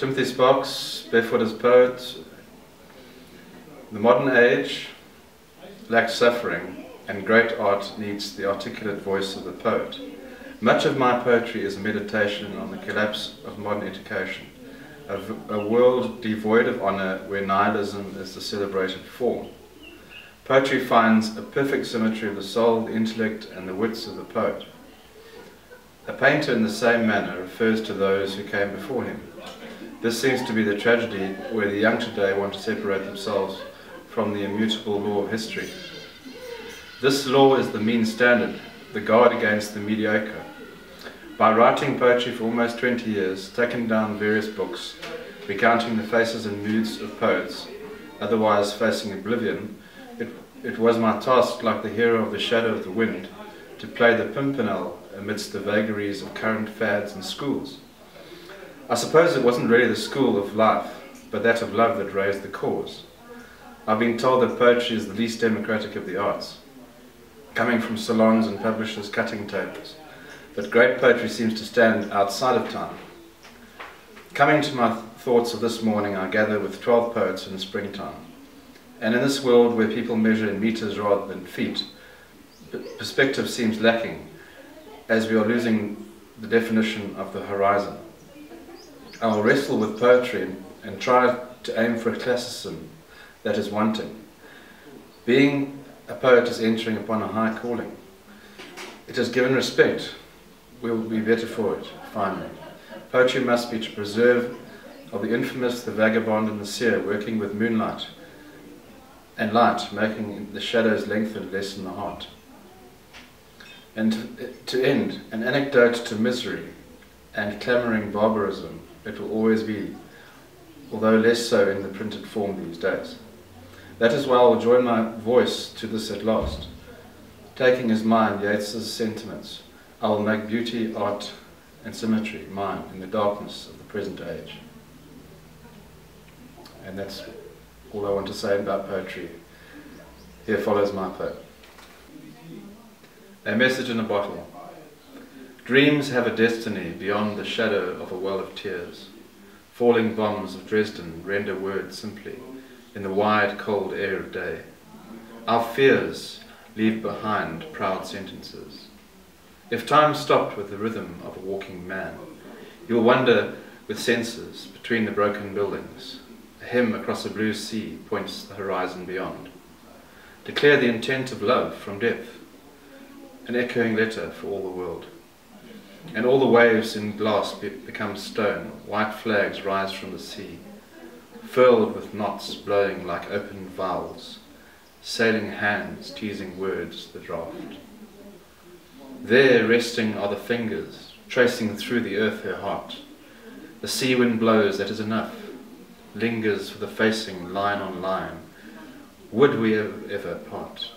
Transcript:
Timothy Sparks, Barefoot Poets. The modern age lacks suffering, and great art needs the articulate voice of the poet. Much of my poetry is a meditation on the collapse of modern education, a world devoid of honour where nihilism is the celebrated form. Poetry finds a perfect symmetry of the soul, the intellect, and the wits of the poet. A painter in the same manner refers to those who came before him. This seems to be the tragedy where the young today want to separate themselves from the immutable law of history. This law is the mean standard, the guard against the mediocre. By writing poetry for almost 20 years, taking down various books, recounting the faces and moods of poets, otherwise facing oblivion, it was my task, like the hero of The Shadow of the Wind, to play the pimpernel amidst the vagaries of current fads and schools. I suppose it wasn't really the school of life, but that of love that raised the cause. I've been told that poetry is the least democratic of the arts, coming from salons and publishers' cutting tables, but great poetry seems to stand outside of time. Coming to my thoughts of this morning, I gather with 12 poets in the springtime. And in this world where people measure in meters rather than feet, perspective seems lacking, as we are losing the definition of the horizon. I will wrestle with poetry and try to aim for a classicism that is wanting. Being a poet is entering upon a high calling. It is given respect. We will be better for it, finally. Poetry must be to preserve of the infamous, the vagabond and the seer, working with moonlight and light, making the shadows lengthen, lessen the heart. And to end, an anecdote to misery and clamouring barbarism, it will always be, although less so in the printed form these days. That is why I will join my voice to this at last. Taking as mine Yeats's sentiments, I will make beauty, art, and symmetry mine in the darkness of the present age. And that's all I want to say about poetry. Here follows my poem. A message in a bottle. Dreams have a destiny beyond the shadow of a well of tears. Falling bombs of Dresden render words simply in the wide, cold air of day. Our fears leave behind proud sentences. If time stopped with the rhythm of a walking man, you'll wander with senses between the broken buildings. A hymn across a blue sea points the horizon beyond. Declare the intent of love from depth, an echoing letter for all the world. And all the waves in glass become stone, white flags rise from the sea, furled with knots blowing like open vowels, sailing hands teasing words the draught. There resting are the fingers, tracing through the earth her heart. The sea wind blows, that is enough, lingers for the facing line on line. Would we ever part?